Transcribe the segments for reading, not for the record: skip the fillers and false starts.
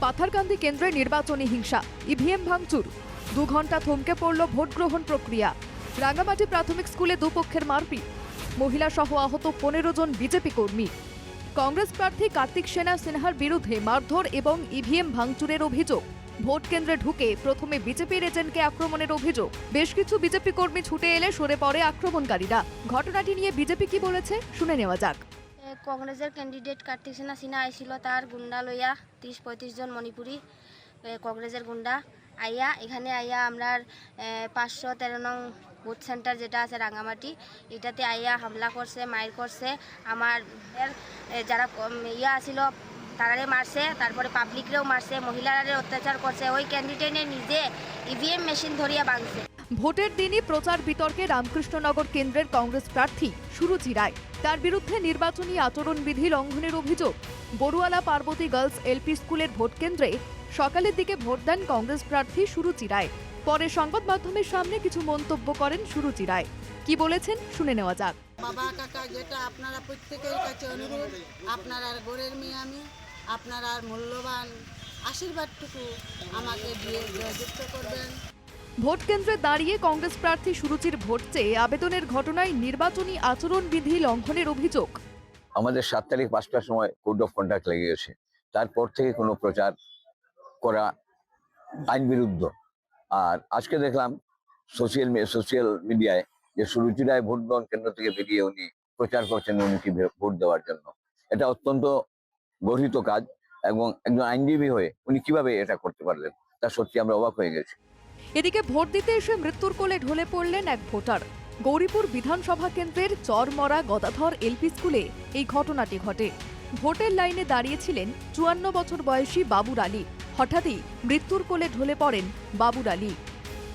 পাথারকান্দি কেন্দ্রে নির্বাচনী হিংসা, ইভিএম ভাঙচুর, 2 ঘন্টা থমকে পড়ল ভোট গ্রহণ প্রক্রিয়া। রাঙ্গামাটি প্রাথমিক স্কুলে দুপক্ষের মারপিট, মহিলা সহ আহত 15 জন বিজেপি কর্মী। কংগ্রেস প্রার্থী কার্তিক সেনা সিনহার বিরুদ্ধে মারধর এবং ইভিএম ভাঙচুরের অভিযোগ। ভোট কেন্দ্রে ঢুকে প্রথমে বিজেপির এজেন্টকে আক্রমণের অভিযোগ। বেশ কিছু বিজেপি কর্মী ছুটে এলে সরে পড়ে আক্রমণকারীরা। ঘটনাটি নিয়ে বিজেপি কি বলেছে শুনে নেওয়া যাক। কংগ্রেসের ক্যান্ডিডেট কার্তিক সেনা সিনহা আইছিল, তার গুন্ডা লইয়া 30-35 জন মণিপুরি কংগ্রেসের গুন্ডা এখানে আমরা 513 নং বুথ সেন্টার যেটা আছে রাঙ্গামাটি, এটাতে হামলা করছে, মাইর করছে। আমার যারা আসিল তারারে মারছে, তারপরে পাবলিকরেও মারছে, মহিলারে অত্যাচার করছে। ওই ক্যান্ডিডেটে নিজে ইভিএম মেশিন ধরিয়া ভাঙছে। ভোটের দিনই প্রচার বিতর্কে রামকৃষ্ণনগর কেন্দ্রের কংগ্রেস প্রার্থী সুরুচি রায়। তার বিরুদ্ধে নির্বাচনী আচরণবিধি লঙ্ঘনের অভিযোগ। বড়ুয়ালা পার্বতী গার্লস এলপি স্কুলের ভোট কেন্দ্রে সকালের দিকে ভোট দেন কংগ্রেস প্রার্থী সুরুচি রায়। পরে সংবাদ মাধ্যমের সামনে কিছু মন্তব্য করেন সুরুচি রায়। কি বলেছেন শুনে নেওয়া যাক। বাবা কাকা, যেটা আপনারা প্রত্যেকের কাছে অনুরোধ, আপনারা ঘরের মেয়ে আমি, আপনারা মূল্যবান আশীর্বাদটুকু আমাকে দিয়ে জয়যুক্ত করবেন। ভোট কেন্দ্রে দাঁড়িয়ে কংগ্রেস প্রার্থী সুরুচির ভোট চেয়ে আবেদনের ঘটনায় নির্বাচনী আচরণবিধি লঙ্ঘনের অভিযোগ। আমাদের 7 তারিখ 5টার সময় কোড অফ কন্ডাক্ট লেগে গেছে, তারপর থেকে কোনো প্রচার করা আইন বিরুদ্ধ। আর আজকে দেখলাম সোশ্যাল মিডিয়ায় যে সুরুচি রায় ভোট গ্রহণ কেন্দ্র থেকে বেরিয়ে উনি প্রচার করছেন উনিকে ভোট দেওয়ার জন্য। এটা অত্যন্ত গর্হিত কাজ, এবং একজন আইনজীবী হয়ে উনি কিভাবে এটা করতে পারলেন, তা সত্যি আমরা অবাক হয়ে গেছি। এদিকে ভোট দিতে এসে মৃত্যুর কোলে ঢলে পড়লেন এক ভোটার। গৌরীপুর বিধানসভা কেন্দ্রের চরমরা গদাধর এলপি স্কুলে এই ঘটনাটি ঘটে। ভোটের লাইনে দাঁড়িয়েছিলেন 54 বছর বয়সী বাবুর আলী। হঠাৎই মৃত্যুর কোলে ঢলে পড়েন বাবুর আলী।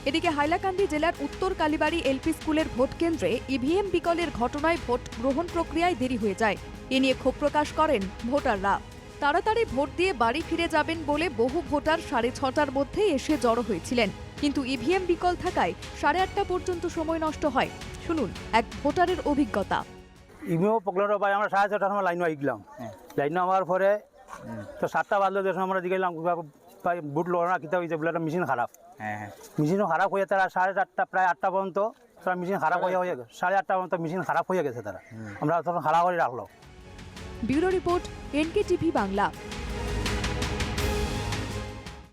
এদিকে হাইলাকান্দি জেলার উত্তর কালীবাড়ি এলপি স্কুলের ভোট কেন্দ্রে ইভিএম বিকলের ঘটনায় ভোট গ্রহণ প্রক্রিয়ায় দেরি হয়ে যায়। এ নিয়ে ক্ষোভ প্রকাশ করেন ভোটাররা। তাড়াতাড়ি ভোট দিয়ে বাড়ি ফিরে যাবেন বলে বহু ভোটার 6:30টার মধ্যেই এসে জড়ো হয়েছিলেন, কিন্তু ইভিএম বিকল থাকায় 8:30 পর্যন্ত সময় নষ্ট হয়। শুনুন এক ভোটারের অভিজ্ঞতা। ইভিএম পকলার ভাই আমরা 6:30টার সময় লাইন আইলাম। লাইন হওয়ার পরে তো 7টা বাজলে যে সময় আমরা দিলাম বুট লো না কিতা হয়েছে বলে একটা মেশিন খারাপ। মেশিনও খারাপ হয়ে তারা 4:30 প্রায় 8টা পর্যন্ত তারা মেশিন খারাপ হয়ে গেছে। 8:30 পর্যন্ত মেশিন খারাপ হয়ে গেছে তারা। আমরা তখন খারাপ করে রাখলো। Bureau report, NK TV Bangla.